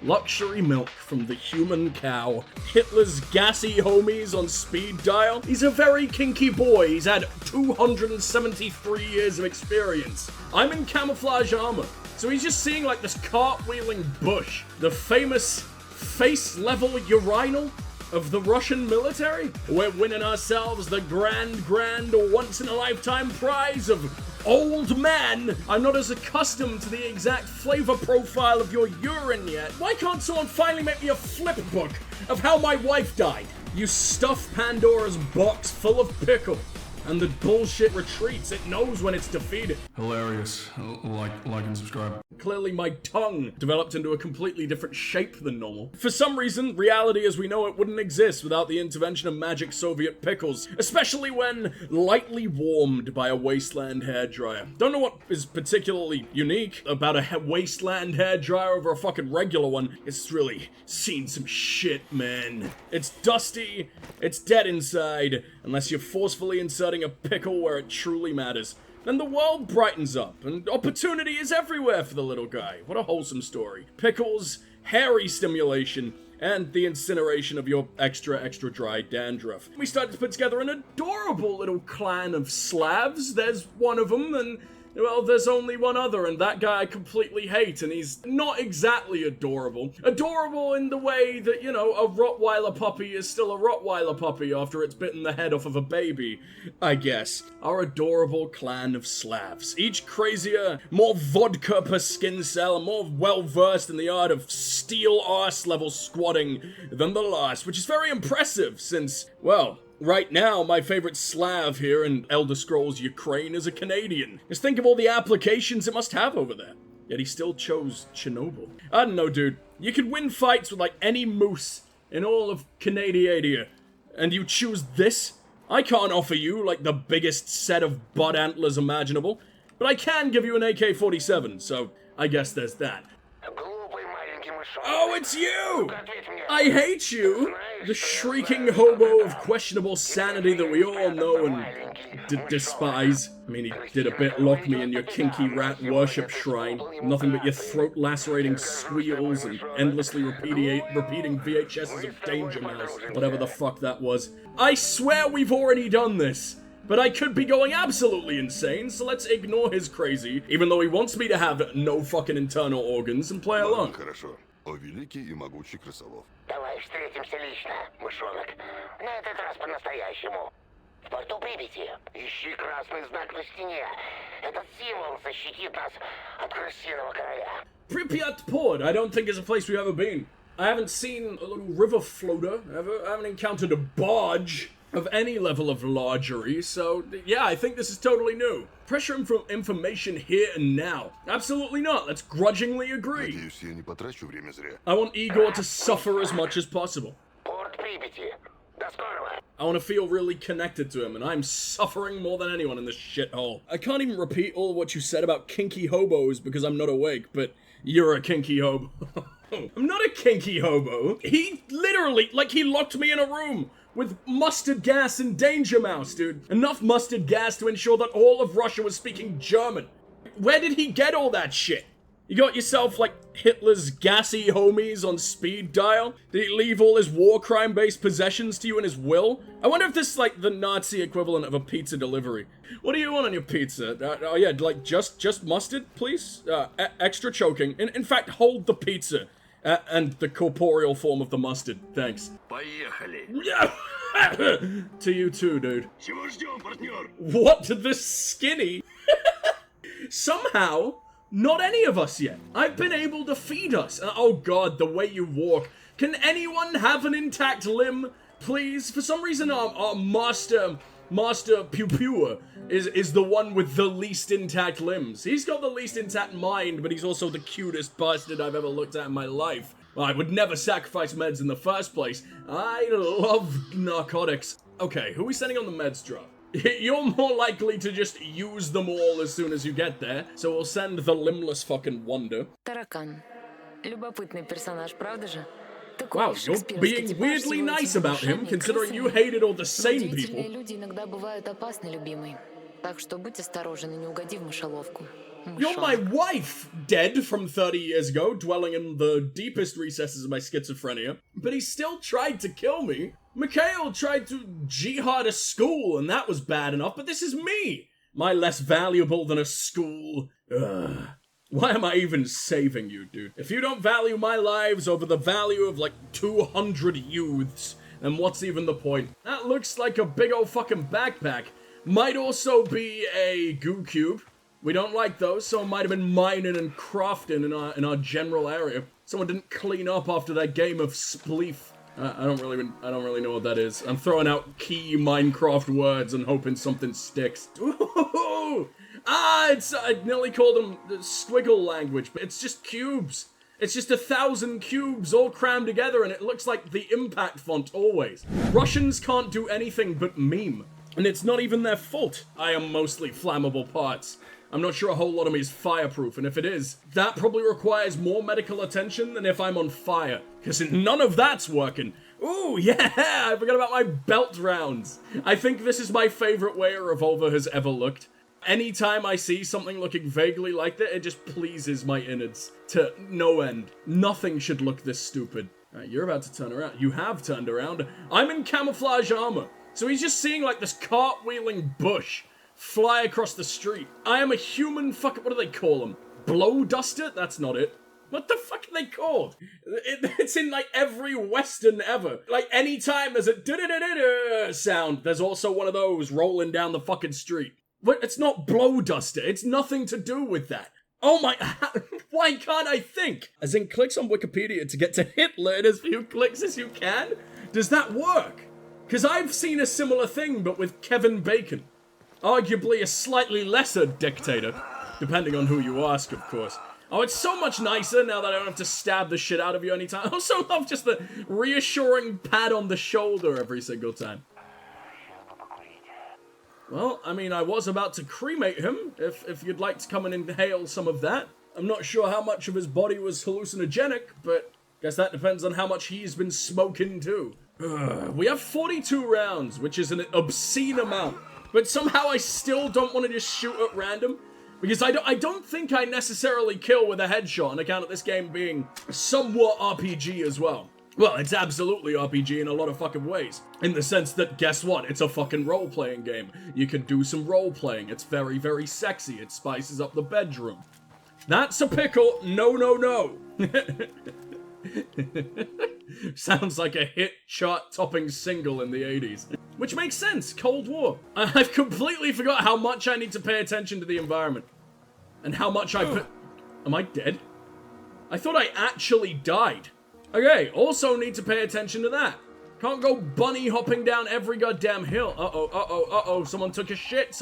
Luxury milk from the human cow. Hitler's gassy homies on speed dial. He's a very kinky boy. He's had 273 years of experience. I'm in camouflage armor. So he's just seeing like this cartwheeling bush. The famous face-level urinal of the Russian military. We're winning ourselves the grand once-in-a-lifetime prize of old man. I'm not as accustomed to the exact flavor profile of your urine yet. Why can't someone finally make me a flip book of how my wife died? You stuff Pandora's box full of pickle, and the bullshit retreats. It knows when it's defeated. Hilarious. Like and subscribe. Clearly my tongue developed into a completely different shape than normal. For some reason, reality as we know it wouldn't exist without the intervention of magic Soviet pickles, especially when lightly warmed by a wasteland hairdryer. Don't know what is particularly unique about a wasteland hairdryer over a fucking regular one. It's really seen some shit, man. It's dusty, it's dead inside, unless you're forcefully inserting a pickle where it truly matters. Then the world brightens up, and opportunity is everywhere for the little guy. What a wholesome story. Pickles, hairy stimulation, and the incineration of your extra dry dandruff. We started to put together an adorable little clan of Slavs. There's one of them, and well, there's only one other, and that guy I completely hate, and he's not exactly adorable. Adorable in the way that, you know, a Rottweiler puppy is still a Rottweiler puppy after it's bitten the head off of a baby, I guess. Our adorable clan of Slavs. Each crazier, more vodka per skin cell, and more well-versed in the art of steel-arse level squatting than the last, which is very impressive since, well, right now, my favorite Slav here in Elder Scrolls Ukraine is a Canadian. Just think of all the applications it must have over there. Yet he still chose Chernobyl. I don't know, dude. You could win fights with like any moose in all of Canadiadia, and you choose this? I can't offer you like the biggest set of butt antlers imaginable, but I can give you an AK-47, so I guess there's that. Oh, it's you! I hate you! The shrieking hobo of questionable sanity that we all know and despise. I mean, he did a bit lock me in your kinky rat worship shrine. Nothing but your throat-lacerating squeals and endlessly repeating VHSs of Danger Mouse. Whatever the fuck that was. I swear we've already done this. But I could be going absolutely insane, so let's ignore his crazy, even though he wants me to have no fucking internal organs, and play along. О великий и могучий крысолов. Давай встретимся лично, мышонок. На этот раз по-настоящему. В порту Припяти. Ищи красный знак на стене. Этот символ защитит нас от крысиного короля. Pripyat Port, I don't think is a place we've ever been. I haven't seen a little river floater ever. I haven't encountered a barge of any level of largery, so yeah, I think this is totally new. Pressure him for information here and now. Absolutely not, let's grudgingly agree. Надеюсь, я не потрачу время зря. I want Igor to suffer as much as possible. Порт Припяти. До скорого. I want to feel really connected to him, and I'm suffering more than anyone in this shithole. I can't even repeat all of what you said about kinky hobos because I'm not awake, but you're a kinky hobo. I'm not a kinky hobo. He literally, like, he locked me in a room with mustard gas and Danger Mouse, dude. Enough mustard gas to ensure that all of Russia was speaking German. Where did he get all that shit? You got yourself, like, Hitler's gassy homies on speed dial? Did he leave all his war crime-based possessions to you in his will? I wonder if this is, like, the Nazi equivalent of a pizza delivery. What do you want on your pizza? Oh yeah, like, just mustard, please? Extra choking. In fact, hold the pizza. And the corporeal form of the mustard. Thanks. Поехали. To you too, dude. What? To this skinny? Somehow, not any of us yet. I've been able to feed us. Oh god, the way you walk. Can anyone have an intact limb? Please? For some reason, our Master Pew Pew is the one with the least intact limbs. He's got the least intact mind, but he's also the cutest bastard I've ever looked at in my life. I would never sacrifice meds in the first place. I love narcotics. Okay, who are we sending on the meds drop? You're more likely to just use them all as soon as you get there, so we'll send the limbless fucking wonder. Таракан. Любопытный персонаж, правда же? Wow, you're being weirdly nice about him, considering you hated all the sane people. Люди иногда бывают опасны, любимый. Так что будь осторожен и не угоди в мышеловку. You're my wife, dead from 30 years ago, dwelling in the deepest recesses of my schizophrenia. But he still tried to kill me. Mikhail tried to jihad a school, and that was bad enough, but this is me. Am I less valuable than a school? Ugh. Why am I even saving you, dude? If you don't value my lives over the value of, like, 200 youths, then what's even the point? That looks like a big old fucking backpack. Might also be a goo cube. We don't like those, so it might have been mining and crafting in our general area. Someone didn't clean up after that game of Spleef. I don't really know what that is. I'm throwing out key Minecraft words and hoping something sticks. Ooh! I nearly called them the squiggle language, but it's just cubes. It's just 1,000 cubes all crammed together, and it looks like the impact font always. Russians can't do anything but meme, and it's not even their fault. I am mostly flammable parts. I'm not sure a whole lot of me is fireproof, and if it is, that probably requires more medical attention than if I'm on fire, because none of that's working. Ooh, yeah, I forgot about my belt rounds. I think this is my favorite way a revolver has ever looked. Anytime I see something looking vaguely like that, it just pleases my innards to no end. Nothing should look this stupid. Alright, you're about to turn around. You have turned around. I'm in camouflage armor. So he's just seeing like this cartwheeling bush fly across the street. I am a human what do they call them? Blow duster? That's not it. What the fuck are they called? It's in like every western ever. Like anytime there's a da-da-da-da-da sound, there's also one of those rolling down the fucking street. But it's not blow duster. It's nothing to do with that. Oh my, why can't I think? As in clicks on Wikipedia to get to Hitler in as few clicks as you can? Does that work? Because I've seen a similar thing, but with Kevin Bacon. Arguably a slightly lesser dictator, depending on who you ask, of course. Oh, it's so much nicer now that I don't have to stab the shit out of you anytime. I also love just the reassuring pat on the shoulder every single time. Well, I mean, I was about to cremate him, if you'd like to come and inhale some of that. I'm not sure how much of his body was hallucinogenic, but guess that depends on how much he's been smoking too. We have 42 rounds, which is an obscene amount. But somehow I still don't want to just shoot at random. Because I don't think I necessarily kill with a headshot on account of this game being somewhat RPG as well. Well, it's absolutely RPG in a lot of fucking ways. In the sense that, guess what? It's a fucking role-playing game. You can do some role-playing. It's very, very sexy. It spices up the bedroom. That's a pickle. No, no, no. Sounds like a hit chart-topping single in the 80s. Which makes sense. Cold War. I've completely forgot how much I need to pay attention to the environment. And how much I put... Am I dead? I thought I actually died. Okay, also need to pay attention to that. Can't go bunny hopping down every goddamn hill. Uh-oh. Someone took a shit.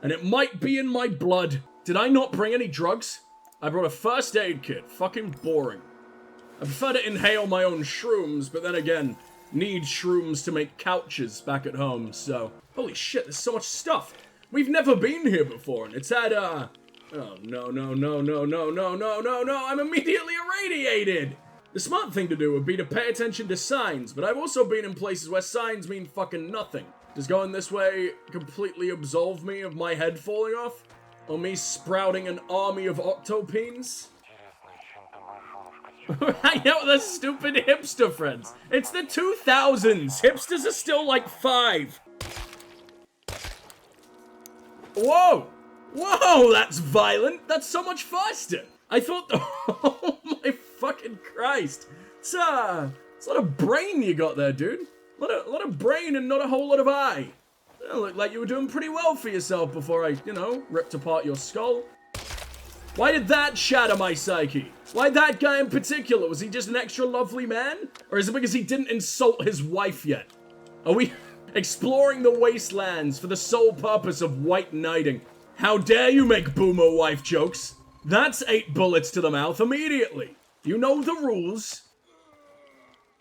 And it might be in my blood. Did I not bring any drugs? I brought a first aid kit. Fucking boring. I prefer to inhale my own shrooms, but then again, need shrooms to make couches back at home, so... Holy shit, there's so much stuff. We've never been here before, and it's had, Oh, no, I'm immediately irradiated! The smart thing to do would be to pay attention to signs, but I've also been in places where signs mean fucking nothing. Does going this way completely absolve me of my head falling off? Or me sprouting an army of octopenes? Hang out with their stupid hipster friends. It's the 2000s. Hipsters are still like 5. Whoa! Whoa, that's violent. That's so much faster. I thought, oh my fucking Christ. It's a lot of brain you got there, dude. A lot of brain and not a whole lot of eye. It looked like you were doing pretty well for yourself before I, ripped apart your skull. Why did that shatter my psyche? Why that guy in particular? Was he just an extra lovely man? Or is it because he didn't insult his wife yet? Are we exploring the wastelands for the sole purpose of white knighting? How dare you make boomer wife jokes? That's 8 bullets to the mouth immediately. You know the rules.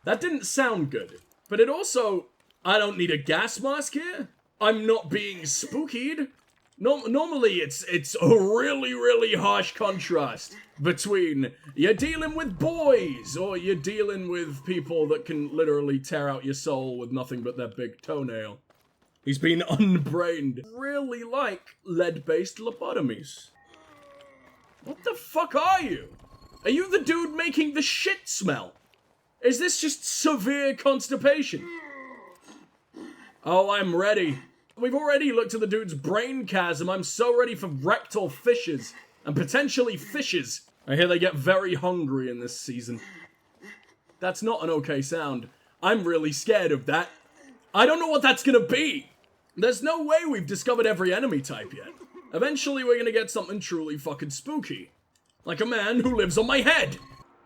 That didn't sound good. But it also... I don't need a gas mask here. I'm not being spookied. Normally, it's a really, really harsh contrast between you're dealing with boys or you're dealing with people that can literally tear out your soul with nothing but their big toenail. He's been unbrained. Really like lead-based lobotomies. What the fuck are you? Are you the dude making the shit smell? Is this just severe constipation? Oh, I'm ready. We've already looked at the dude's brain chasm. I'm so ready for rectal fishes. And potentially fishes. I hear they get very hungry in this season. That's not an okay sound. I'm really scared of that. I don't know what that's gonna be. There's no way we've discovered every enemy type yet. Eventually we're gonna get something truly fucking spooky. Like a man who lives on my head.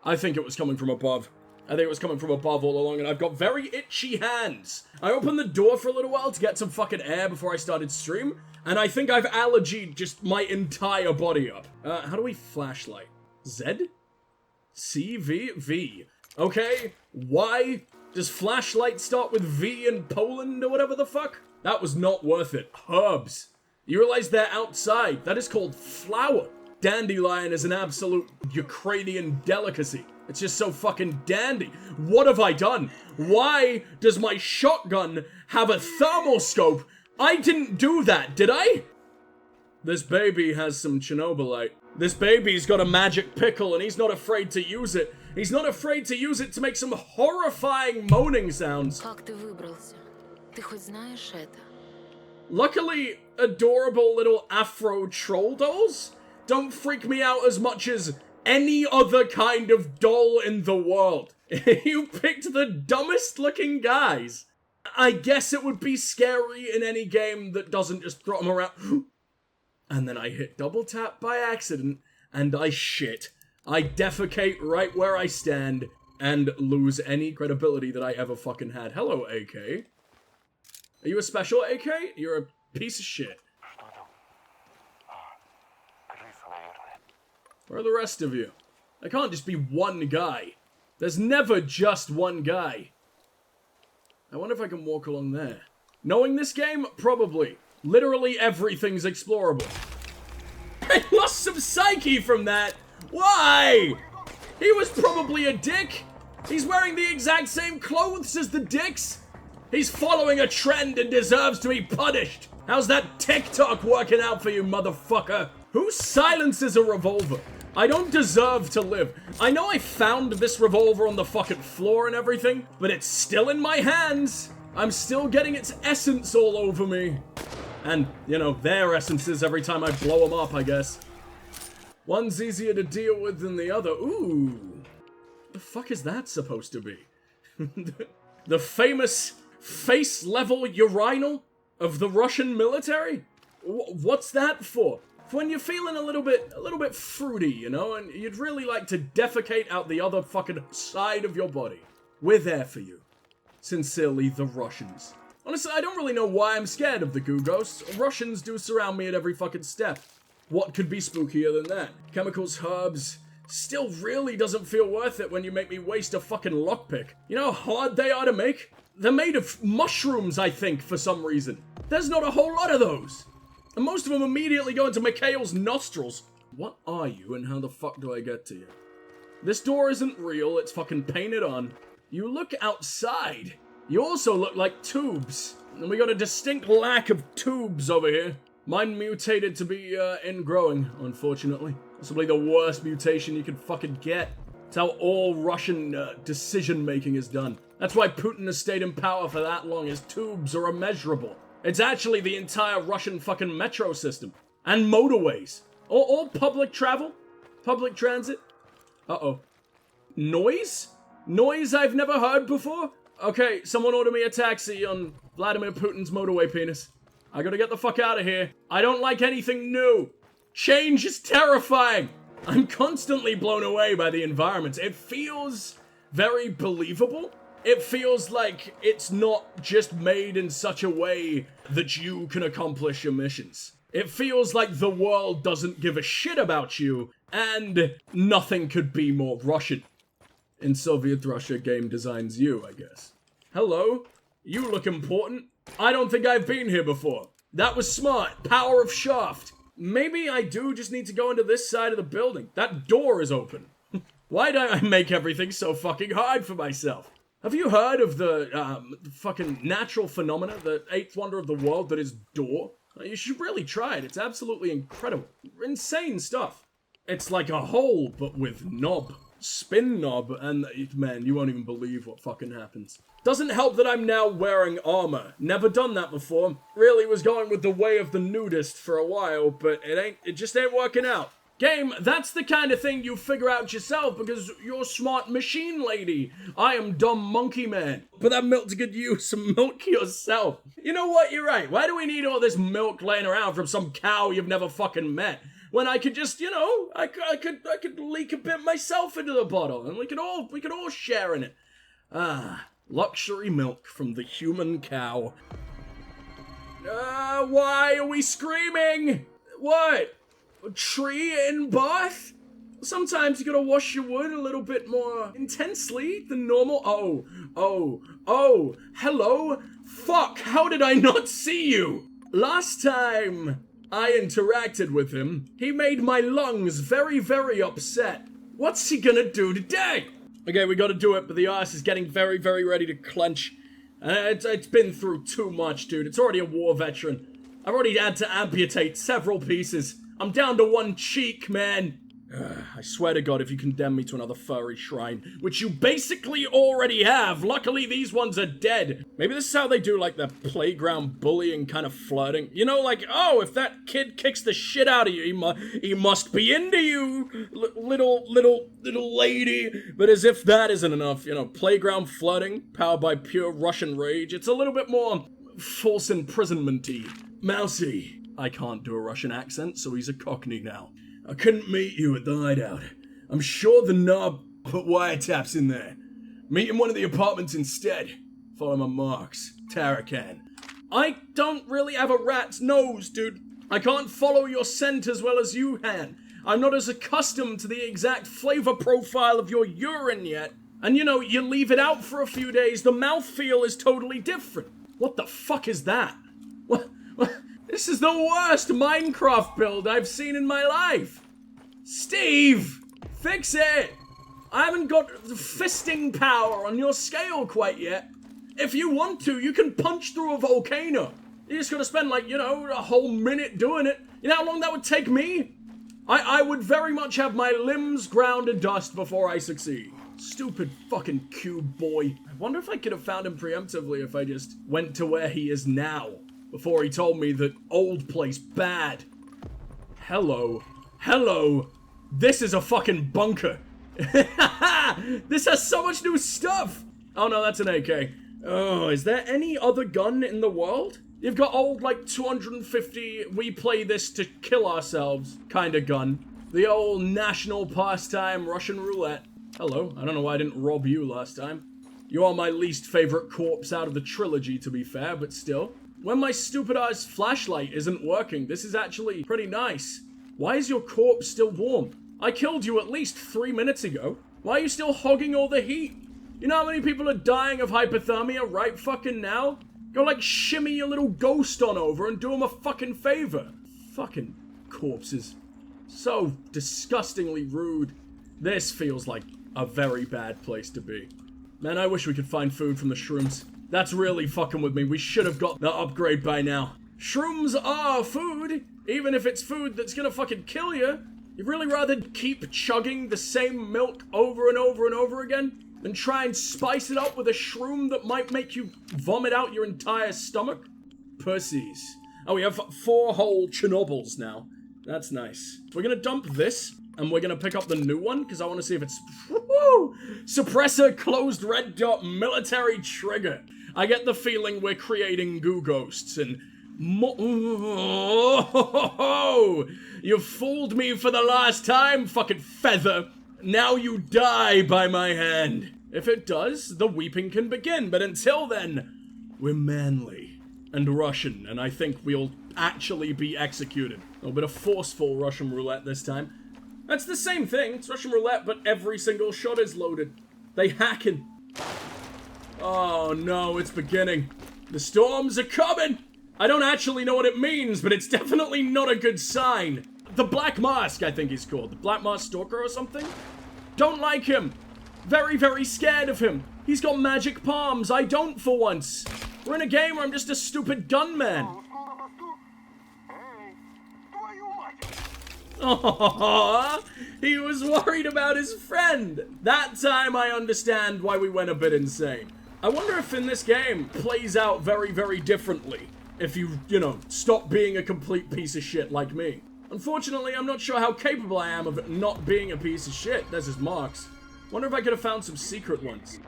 I think it was coming from above. I think it was coming from above all along, and I've got very itchy hands. I opened the door for a little while to get some fucking air before I started stream, and I think I've allergied just my entire body up. How do we flashlight? Z? C? V? V. Okay. Y? Does flashlight start with V in Poland or whatever the fuck? That was not worth it. Herbs. You realize they're outside. That is called flower. Dandelion is an absolute Ukrainian delicacy. It's just so fucking dandy. What have I done? Why does my shotgun have a thermoscope? I didn't do that, did I? This baby has some Chernobylite. This baby's got a magic pickle and he's not afraid to use it. He's not afraid to use it to make some horrifying moaning sounds. Как ты выбрался? Ты хоть знаешь это? Luckily, adorable little afro troll dolls don't freak me out as much as any other kind of doll in the world. You picked the dumbest looking guys. I guess it would be scary in any game that doesn't just throw them around. And then I hit double tap by accident, and I shit. I defecate right where I stand, and lose any credibility that I ever fucking had. Hello, AK. Are you a special AK? You're a piece of shit. Where are the rest of you? I can't just be one guy. There's never just one guy. I wonder if I can walk along there. Knowing this game? Probably. Literally everything's explorable. I lost some psyche from that. Why? He was probably a dick. He's wearing the exact same clothes as the dicks. He's following a trend and deserves to be punished. How's that TikTok working out for you, motherfucker? Who silences a revolver? I don't deserve to live. I know I found this revolver on the fucking floor and everything, but it's still in my hands. I'm still getting its essence all over me. And, you know, their essences every time I blow them up, I guess. One's easier to deal with than the other. Ooh. The fuck is that supposed to be? The famous face-level urinal of the Russian military? What's that for? For when you're feeling a little bit fruity, you know, and you'd really like to defecate out the other fucking side of your body. We're there for you. Sincerely, the Russians. Honestly, I don't really know why I'm scared of the goo ghosts. Russians do surround me at every fucking step. What could be spookier than that? Chemicals, herbs. Still really doesn't feel worth it when you make me waste a fucking lockpick. You know how hard they are to make? They're made of mushrooms, I think, for some reason. There's not a whole lot of those. And most of them immediately go into Mikhail's nostrils. What are you and how the fuck do I get to you? This door isn't real, it's fucking painted on. You look outside. You also look like tubes. And we got a distinct lack of tubes over here. Mine mutated to be ingrowing, unfortunately. Possibly the worst mutation you could fucking get. It's how all Russian decision-making is done. That's why Putin has stayed in power for that long. His tubes are immeasurable. It's actually the entire Russian fucking metro system. And motorways. All public travel. Public transit. Uh-oh. Noise? Noise I've never heard before? Okay, someone order me a taxi on Vladimir Putin's motorway penis. I gotta get the fuck out of here. I don't like anything new. Change is terrifying. I'm constantly blown away by the environment. It feels very believable. It feels like it's not just made in such a way that you can accomplish your missions. It feels like the world doesn't give a shit about you, and nothing could be more Russian. In Soviet Russia, game designs you, I guess. Hello? You look important. I don't think I've been here before. That was smart. Power of shaft. Maybe I do just need to go into this side of the building. That door is open. Why do I make everything so fucking hard for myself? Have you heard of the fucking natural phenomena, the eighth wonder of the world that is door? You should really try it. It's absolutely incredible. Insane stuff. It's like a hole, but with knob. Spin knob, and man, you won't even believe what fucking happens. Doesn't help that I'm now wearing armor. Never done that before. Really was going with the way of the nudist for a while, but it just ain't working out. Game, that's the kind of thing you figure out yourself because you're smart machine lady. I am dumb monkey man. Put that milk to good use and milk yourself. You know what, you're right. Why do we need all this milk laying around from some cow you've never fucking met? When I could just, you know, I could leak a bit myself into the bottle and we could all share in it. Ah, luxury milk from the human cow. Why are we screaming? What? A tree in bath? Sometimes you gotta wash your wood a little bit more intensely than normal. Oh, hello? Fuck, how did I not see you? Last time I interacted with him, he made my lungs very, very upset. What's he gonna do today? Okay, we gotta do it, but the ice is getting very, very ready to clench. It's been through too much, dude. It's already a war veteran. I've already had to amputate several pieces. I'm down to one cheek, man. I swear to God, if you condemn me to another furry shrine, which you basically already have. Luckily, these ones are dead. Maybe this is how they do, like, the playground bullying kind of flirting. You know, like, oh, if that kid kicks the shit out of you, he must be into you, little lady. But as if that isn't enough, you know, playground flirting, powered by pure Russian rage. It's a little bit more false imprisonment-y. Mousy. I can't do a Russian accent, so he's a Cockney now. I couldn't meet you at the hideout. I'm sure the knob put wiretaps in there. Meet in one of the apartments instead. Follow my marks. Tarakan. I don't really have a rat's nose, dude. I can't follow your scent as well as you can. I'm not as accustomed to the exact flavor profile of your urine yet. And you know, you leave it out for a few days, the mouthfeel is totally different. What the fuck is that? What? This is the worst Minecraft build I've seen in my life. Steve, fix it. I haven't got fisting power on your scale quite yet. If you want to, you can punch through a volcano. You just gotta spend like, you know, a whole minute doing it. You know how long that would take me? I would very much have my limbs ground to dust before I succeed. Stupid fucking cube boy. I wonder if I could have found him preemptively if I just went to where he is now. Before he told me that old place bad. Hello. This is a fucking bunker. This has so much new stuff. Oh no, that's an AK. Oh, is there any other gun in the world? You've got old, like, 250, we play this to kill ourselves kind of gun. The old national pastime Russian roulette. Hello, I don't know why I didn't rob you last time. You are my least favorite corpse out of the trilogy, to be fair, but still. When my stupid-ass flashlight isn't working, this is actually pretty nice. Why is your corpse still warm? I killed you at least 3 minutes ago. Why are you still hogging all the heat? You know how many people are dying of hypothermia right fucking now? Go like shimmy your little ghost on over and do them a fucking favor. Fucking corpses. So disgustingly rude. This feels like a very bad place to be. Man, I wish we could find food from the shrooms. That's really fucking with me. We should have got the upgrade by now. Shrooms are food, even if it's food that's gonna fucking kill you. You'd really rather keep chugging the same milk over and over and over again than try and spice it up with a shroom that might make you vomit out your entire stomach? Pussies. Oh, we have 4 whole Chernobyls now. That's nice. We're gonna dump this, and we're gonna pick up the new one, because I want to see if it's... Woo! Suppressor closed red dot military trigger. I get the feeling we're creating goo ghosts and you fooled me for the last time, fucking feather. Now you die by my hand. If it does, the weeping can begin, but until then, we're manly and Russian, and I think we'll actually be executed. A little bit of forceful Russian roulette this time. That's the same thing, it's Russian roulette, but every single shot is loaded. They hacking. Oh no, it's beginning. The storms are coming! I don't actually know what it means, but it's definitely not a good sign. The Black Mask, I think he's called. The Black Mask Stalker or something? Don't like him. Very, very scared of him. He's got magic palms. I don't for once. We're in a game where I'm just a stupid gunman. Aww, he was worried about his friend. That time I understand why we went a bit insane. I wonder if in this game plays out very, very differently if you know, stop being a complete piece of shit like me. Unfortunately, I'm not sure how capable I am of not being a piece of shit. There's his marks. Wonder if I could have found some secret ones.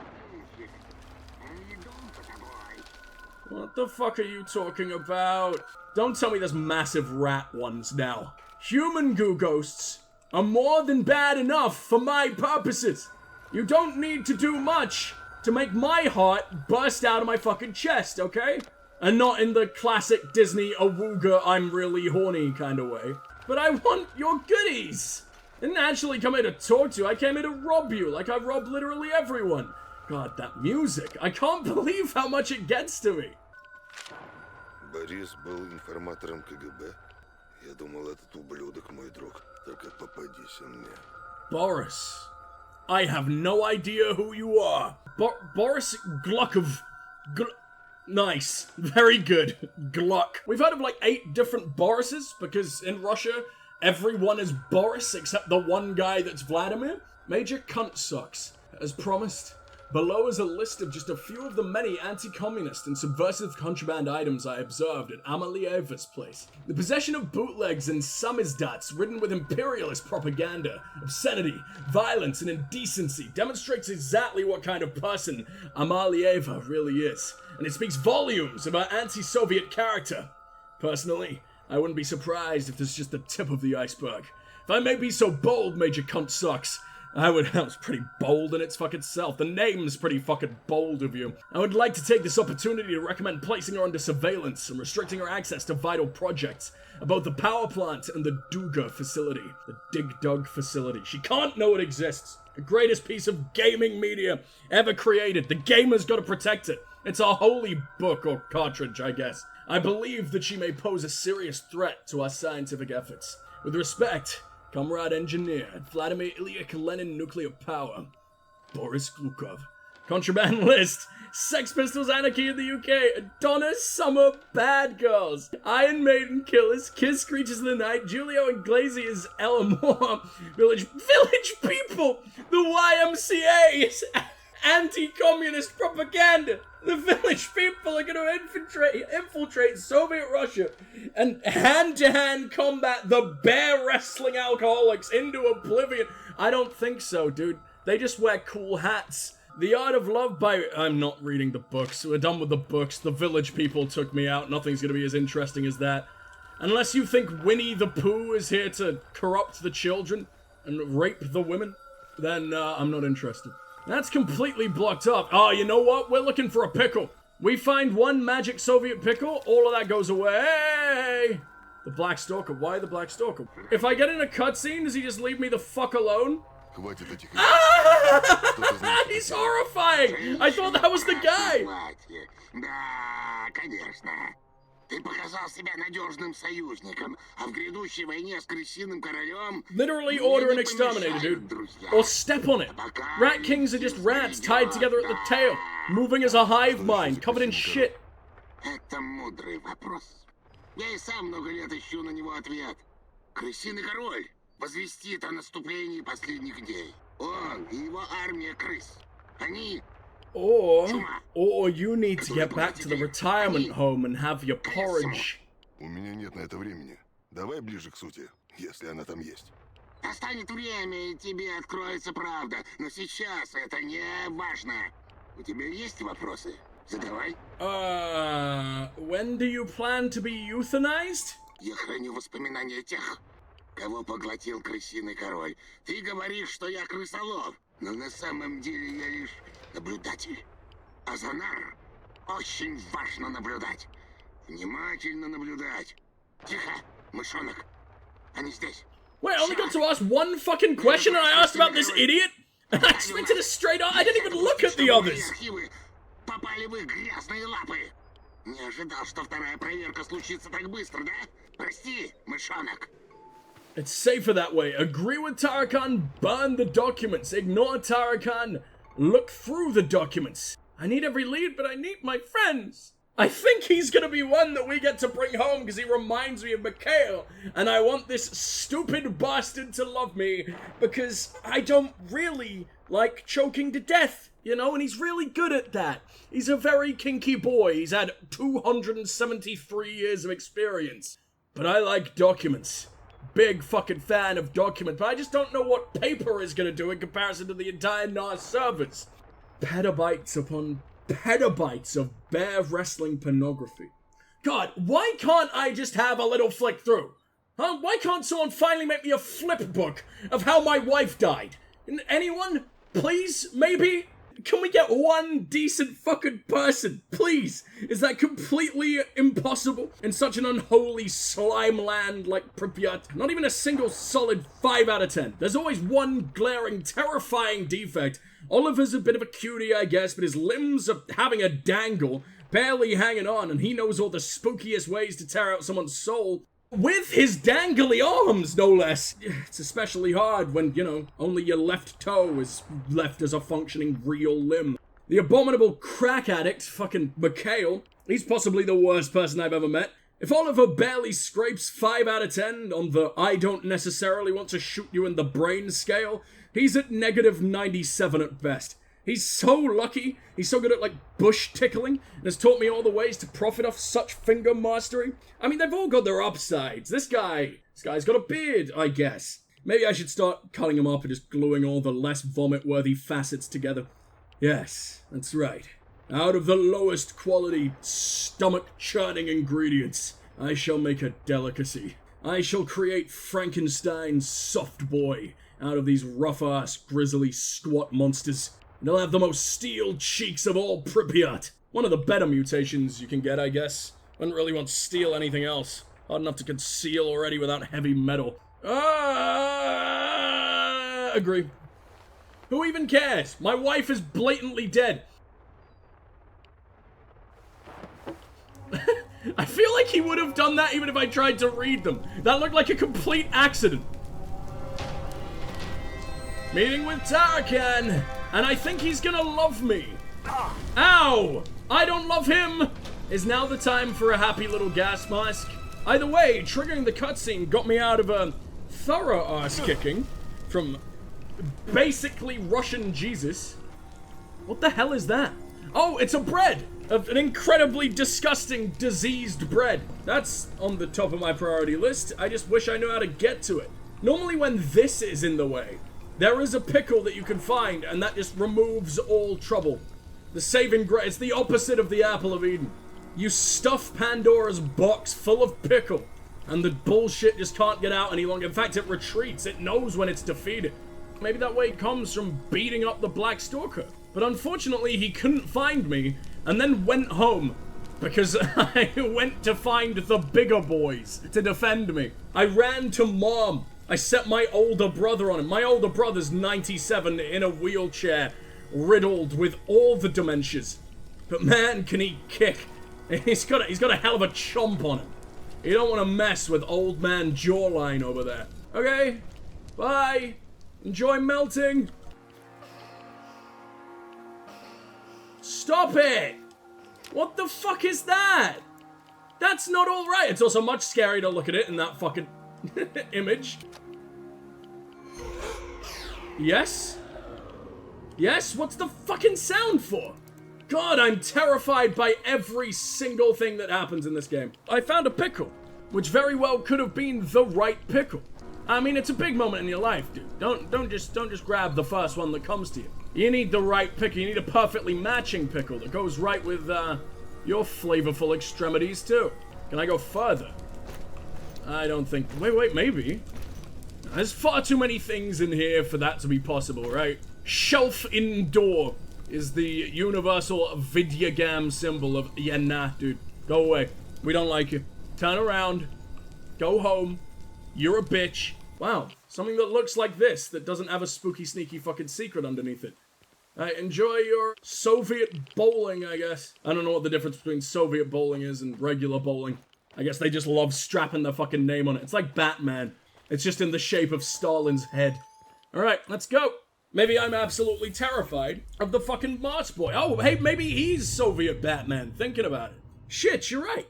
What the fuck are you talking about? Don't tell me there's massive rat ones now. Human goo ghosts are more than bad enough for my purposes. You don't need to do much to make my heart burst out of my fucking chest, okay? And not in the classic Disney awooga I'm really horny kind of way. But I want your goodies. I didn't actually come here to talk to you. I came here to rob you like I rob literally everyone. God, that music. I can't believe how much it gets to me. Борис был информатором КГБ. Я думал, этот ублюдок мой друг. Только попадись он мне. Boris. I have no idea who you are. Boris Gluckov. Nice. Very good. Gluck. We've heard of like 8 different Borises because in Russia, everyone is Boris except the one guy that's Vladimir. Major cunt sucks. As promised, below is a list of just a few of the many anti-communist and subversive contraband items I observed at Amalieva's place. The possession of bootlegs and samizdats ridden with imperialist propaganda, obscenity, violence, and indecency demonstrates exactly what kind of person Amalieva really is, and it speaks volumes about anti-Soviet character. Personally, I wouldn't be surprised if this is just the tip of the iceberg. If I may be so bold, Major Cunt Sucks, that was pretty bold in its fucking self. The name's pretty fucking bold of you. I would like to take this opportunity to recommend placing her under surveillance and restricting her access to vital projects at both the power plant and the Duga facility. The Dig Dug facility. She can't know it exists. The greatest piece of gaming media ever created. The gamer's gotta protect it. It's a holy book or cartridge, I guess. I believe that she may pose a serious threat to our scientific efforts. With respect, Comrade Engineer at Vladimir Ilyich Lenin Nuclear Power, Boris Glukov. Contraband list: Sex Pistols Anarchy in the UK, Adonis Summer Bad Girls, Iron Maiden Killers, Kiss Creatures of the Night, Julio Iglesias Elmore, Village People, the YMCA, anti-communist propaganda. The Village People are going to infiltrate Soviet Russia and hand-to-hand combat the bear wrestling alcoholics into oblivion. I don't think so, dude. They just wear cool hats. The Art of Love by... I'm not reading the books. We're done with the books. The Village People took me out. Nothing's going to be as interesting as that. Unless you think Winnie the Pooh is here to corrupt the children and rape the women, then I'm not interested. That's completely blocked up. Oh, you know what? We're looking for a pickle. We find one magic Soviet pickle, all of that goes away. The Black Stalker. Why the Black Stalker? If I get in a cutscene, does he just leave me the fuck alone? Хватит этих... He's horrifying! I thought that was the guy! Да, конечно. Ты показал себя надежным союзником, а в грядущей войне с крысиным королем... Literally order an exterminator, dude. Or step on it. Rat kings are just rats tied together at the tail, moving as a hive mind, covered in shit. Это мудрый вопрос. Я и сам много лет ищу на него ответ. Крысиный король возвестит о наступлении последних дней. Он и его армия крыс. Они... Or you need to get back to the retirement home and have your porridge. У меня нет на это времени. Давай ближе к сути, если она там есть. Настанет время, и тебе откроется правда. Но сейчас это не важно. У тебя есть вопросы? Задавай. When do you plan to be euthanized? Я храню воспоминания тех, кого поглотил крысиный король. Ты говоришь, что я крысолов, но на самом деле я лишь наблюдатель. А за нар очень важно наблюдать. Внимательно наблюдать. Тихо, мышонок. Они здесь. Wait, I only got to ask one fucking question and I asked about this idiot? And I expected a straight on. I didn't even look at the others. Попали в их грязные лапы. Не ожидал, что вторая проверка случится так быстро, да? Прости, мышонок. It's safer that way. Agree with Tarakan, burn the documents. Ignore Tarakan, look through the documents. I need every lead, but I need my friends. I think he's gonna be one that we get to bring home because he reminds me of Mikhail, and I want this stupid bastard to love me because I don't really like choking to death, you know, and he's really good at that. He's a very kinky boy. He's had 273 years of experience. But I like documents. Big fucking fan of documents, but I just don't know what paper is gonna do in comparison to the entire NAS servers. Petabytes upon petabytes of bear wrestling pornography. God, why can't I just have a little flick through? Huh? Why can't someone finally make me a flip book of how my wife died? Anyone? Please? Maybe? Can we get one decent fucking person? Please? Is that completely impossible in such an unholy slime land like Pripyat? Not even a single solid 5 out of 10. There's always one glaring, terrifying defect. Oliver's a bit of a cutie, I guess, but his limbs are having a dangle, barely hanging on, and he knows all the spookiest ways to tear out someone's soul. With his dangly arms, no less. It's especially hard when, you know, only your left toe is left as a functioning real limb. The abominable crack addict, fucking Mikhail, he's possibly the worst person I've ever met. If Oliver barely scrapes 5 out of 10 on the I don't necessarily want to shoot you in the brain scale, he's at negative 97 at best. He's so lucky, he's so good at, like, bush tickling, and has taught me all the ways to profit off such finger mastery. I mean, they've all got their upsides. This guy's got a beard, I guess. Maybe I should start cutting him up and just gluing all the less vomit-worthy facets together. Yes, that's right. Out of the lowest quality, stomach-churning ingredients, I shall make a delicacy. I shall create Frankenstein's soft boy out of these rough-ass, grisly, squat monsters. And he'll have the most steel cheeks of all Pripyat. One of the better mutations you can get, I guess. Wouldn't really want to steal anything else. Hard enough to conceal already without heavy metal. Agree. Who even cares? My wife is blatantly dead. I feel like he would have done that even if I tried to read them. That looked like a complete accident. Meeting with Tarakan, and I think he's gonna love me. Ow! I don't love him! Is now the time for a happy little gas mask? Either way, triggering the cutscene got me out of a thorough ass kicking from basically Russian Jesus. What the hell is that? Oh, it's a bread! An incredibly disgusting, diseased bread. That's on the top of my priority list. I just wish I knew how to get to it. Normally when this is in the way, there is a pickle that you can find, and that just removes all trouble. The saving grace, it's the opposite of the Apple of Eden. You stuff Pandora's box full of pickle, and the bullshit just can't get out any longer. In fact, it retreats. It knows when it's defeated. Maybe that way comes from beating up the Black Stalker. But unfortunately, he couldn't find me, and then went home. Because I went to find the bigger boys to defend me. I ran to Mom. I set my older brother on him. My older brother's 97 in a wheelchair, riddled with all the dementias. But man, can he kick. He's got a hell of a chomp on him. You don't want to mess with old man jawline over there. Okay, bye. Enjoy melting. Stop it! What the fuck is that? That's not alright. It's also much scary to look at it in that fucking image. Yes? Yes? What's the fucking sound for? God, I'm terrified by every single thing that happens in this game. I found a pickle, which very well could have been the right pickle. I mean, it's a big moment in your life, dude. Don't just grab the first one that comes to you. You need the right pickle. You need a perfectly matching pickle that goes right with your flavorful extremities too. Can I go further? I don't think. Wait, maybe. There's far too many things in here for that to be possible, right? Shelf indoor is the universal Vidyagam symbol of, yeah, nah, dude. Go away. We don't like you. Turn around. Go home. You're a bitch. Wow. Something that looks like this, that doesn't have a spooky, sneaky fucking secret underneath it. Enjoy your Soviet bowling, I guess. I don't know what the difference between Soviet bowling is and regular bowling. I guess they just love strapping their fucking name on it. It's like Batman. It's just in the shape of Stalin's head. Alright, let's go. Maybe I'm absolutely terrified of the fucking Mars boy. Oh, hey, maybe he's Soviet Batman. Thinking about it. Shit, you're right.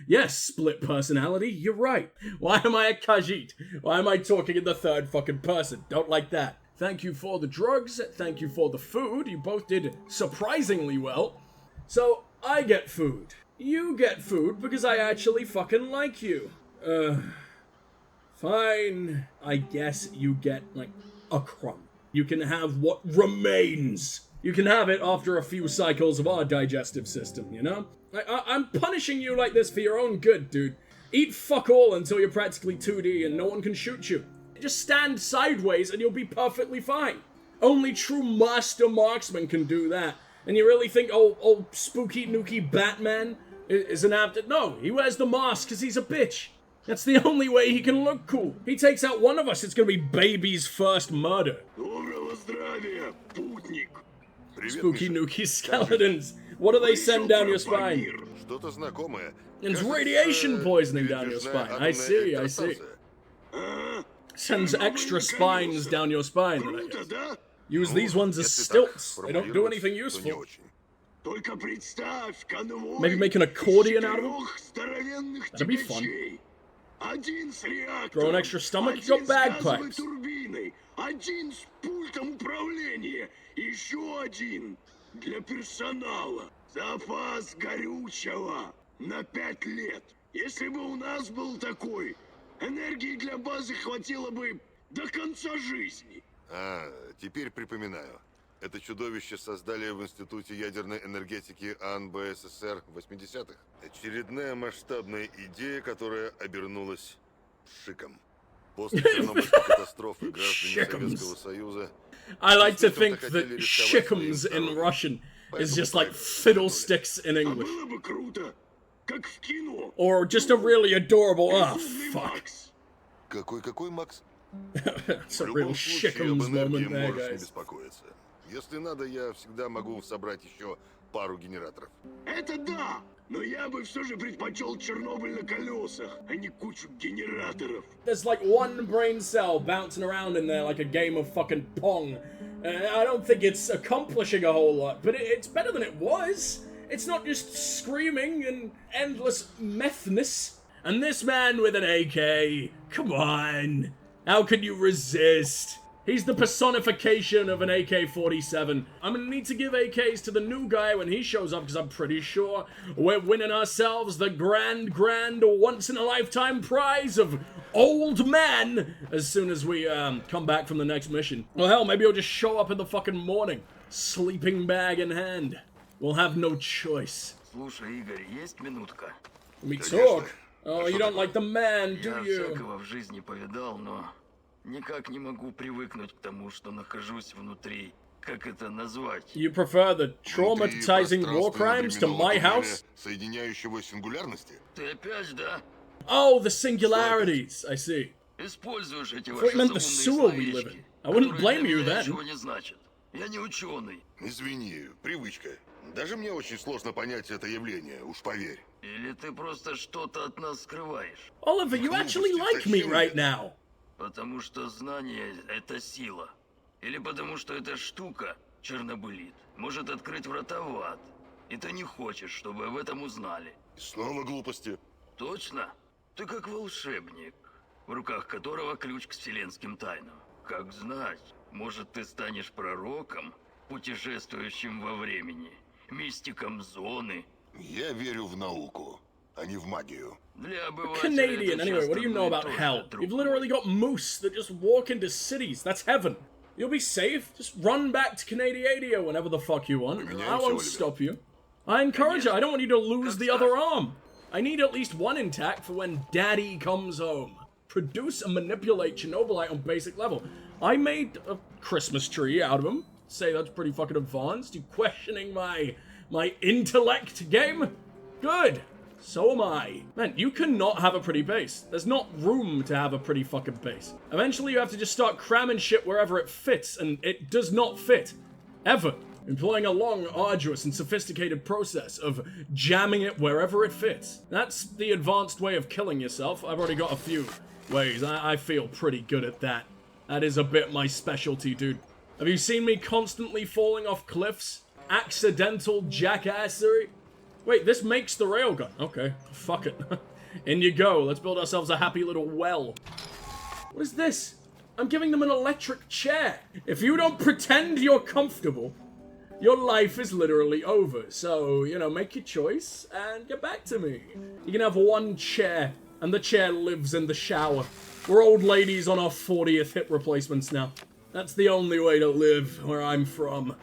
Yes, split personality, you're right. Why am I a Khajiit? Why am I talking in the third fucking person? Don't like that. Thank you for the drugs, thank you for the food. You both did surprisingly well. So, I get food. You get food because I actually fucking like you. Fine. I guess you get, like, a crumb. You can have what remains. You can have it after a few cycles of our digestive system, you know? I'm punishing you like this for your own good, dude. Eat fuck all until you're practically 2D and no one can shoot you. Just stand sideways and you'll be perfectly fine. Only true master marksman can do that. And you really think old spooky nookie Batman is an apt... No, he wears the mask because he's a bitch. That's the only way he can look cool. He takes out one of us, it's gonna be baby's first murder. Spooky nookie skeletons. What do they send down your spine? It's radiation poisoning down your spine. I see. Sends extra spines down your spine. Use these ones as stilts. They don't do anything useful. Maybe make an accordion out of them? That'd be fun. Grow an extra stomach, you got bagpipes. Для персонала. Запас горючего на 5 лет. Если бы у нас был такой, энергии для базы хватило бы до конца жизни. Теперь припоминаю. Это чудовище создали в Институте ядерной энергетики АНБССР в 80-х. Очередная масштабная идея, которая обернулась шиком. После Чернобыльской катастрофы граждане Советского Союза... I like to think that shikums in Russian is just like fiddlesticks in English. Or just a really adorable, fuck. Какой, Макс? It's a real shikums moment there, guys. Если надо, я всегда могу собрать еще пару генераторов. Это да! Но я бы все же предпочел Чернобыль на колесах, а не кучу генераторов. There's like one brain cell bouncing around in there like a game of fucking Pong. I don't think it's accomplishing a whole lot, but it's better than it was. It's not just screaming and endless methness. And this man with an AK, come on. How can you resist? He's the personification of an AK-47. I'm gonna need to give AKs to the new guy when he shows up because I'm pretty sure we're winning ourselves the grand once-in-a-lifetime prize of Old Man as soon as we come back from the next mission. Well, hell, maybe he'll just show up in the fucking morning, sleeping bag in hand. We'll have no choice. Слушай, Игорь, есть минутка? Let me talk. Oh, you don't like the man, do Я you? всякого в жизни повидал, но никак не могу привыкнуть к тому, что нахожусь внутри. Как это назвать? You prefer the traumatizing war crimes to my house? Соединяющего сингулярности? Ты опять, да? Oh, the singularities. I see. Используешь эти Thought ваши you meant the sewer we live in. I wouldn't blame you then. Ничего не значит. Я не ученый. Извини, привычка. Даже мне очень сложно понять это явление, уж поверь. Или ты просто что-то от нас скрываешь? Oliver, you actually like me right now. Потому что знание — это сила. Или потому что эта штука, Чернобылит, может открыть врата в ад. И ты не хочешь, чтобы об этом узнали. И снова глупости. Точно? Ты как волшебник, в руках которого ключ к вселенским тайнам. Как знать, может ты станешь пророком, путешествующим во времени, мистиком зоны. Я верю в науку, а не в магию. Для обывателя Canadian, это anyway, what часто do you know одно и about то же, hell? друг You've мой. literally got moose that just walk into cities. That's heaven. You'll be safe. Just run back to Canadiadia whenever the fuck you want. I won't stop you. I encourage it. I don't want you to lose the other arm. I need at least one intact for when Daddy comes home. Produce and manipulate Chernobylite on basic level. I made a Christmas tree out of them. Say that's pretty fucking advanced. You questioning my intellect, game? Good. So am I. Man, you cannot have a pretty base. There's not room to have a pretty fucking base. Eventually you have to just start cramming shit wherever it fits, and it does not fit. Ever. Employing a long, arduous, and sophisticated process of jamming it wherever it fits. That's the advanced way of killing yourself. I've already got a few ways. I feel pretty good at that. That is a bit my specialty, dude. Have you seen me constantly falling off cliffs? Accidental jackassery? Wait, this makes the railgun. Okay, fuck it. In you go. Let's build ourselves a happy little well. What is this? I'm giving them an electric chair. If you don't pretend you're comfortable, your life is literally over. So, you know, make your choice and get back to me. You can have one chair, and the chair lives in the shower. We're old ladies on our 40th hip replacements now. That's the only way to live where I'm from.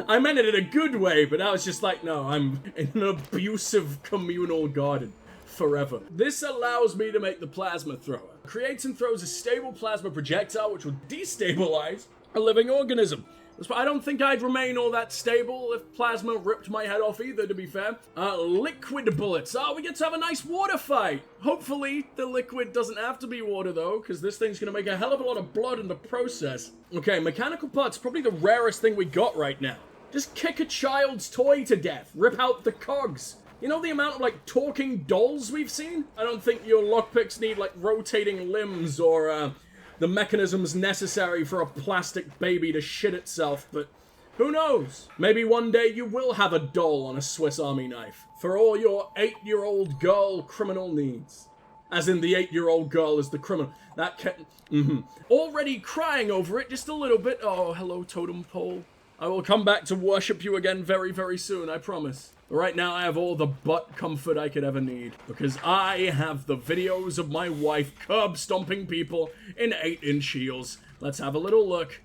I meant it in a good way, but now it's just like, no, I'm in an abusive communal garden. Forever. This allows me to make the plasma thrower. Creates and throws a stable plasma projectile which will destabilize a living organism. I don't think I'd remain all that stable if plasma ripped my head off either, to be fair. Liquid bullets. Oh, we get to have a nice water fight. Hopefully, the liquid doesn't have to be water, though, because this thing's going to make a hell of a lot of blood in the process. Okay, mechanical parts, probably the rarest thing we got right now. Just kick a child's toy to death. Rip out the cogs. You know the amount of, like, talking dolls we've seen? I don't think your lockpicks need, like, rotating limbs or, the mechanisms necessary for a plastic baby to shit itself, but who knows? Maybe one day you will have a doll on a Swiss Army knife for all your 8-year-old girl criminal needs. As in the 8-year-old girl is the criminal. That can... Already crying over it just a little bit. Oh, hello, totem pole. I will come back to worship you again very, very soon, I promise. Right now, I have all the butt comfort I could ever need, because I have the videos of my wife curb stomping people in 8-inch heels. Let's have a little look.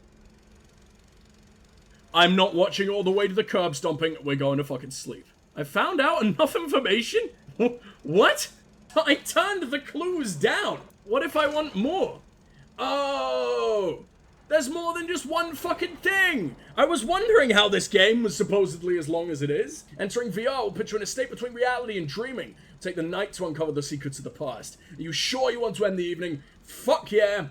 I'm not watching all the way to the curb stomping. We're going to fucking sleep. I found out enough information? What? I turned the clues down. What if I want more? Oh... There's more than just one fucking thing! I was wondering how this game was supposedly as long as it is. Entering VR will put you in a state between reality and dreaming. Take the night to uncover the secrets of the past. Are you sure you want to end the evening? Fuck yeah!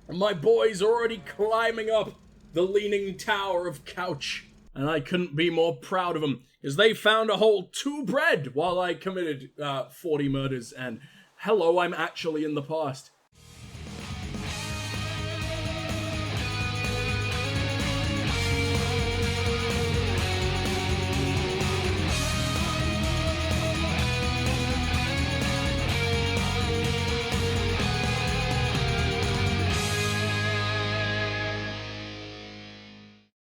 And my boy's already climbing up the leaning tower of couch. And I couldn't be more proud of them, because they found a whole 2 bread while I committed 40 murders, and hello, I'm actually in the past.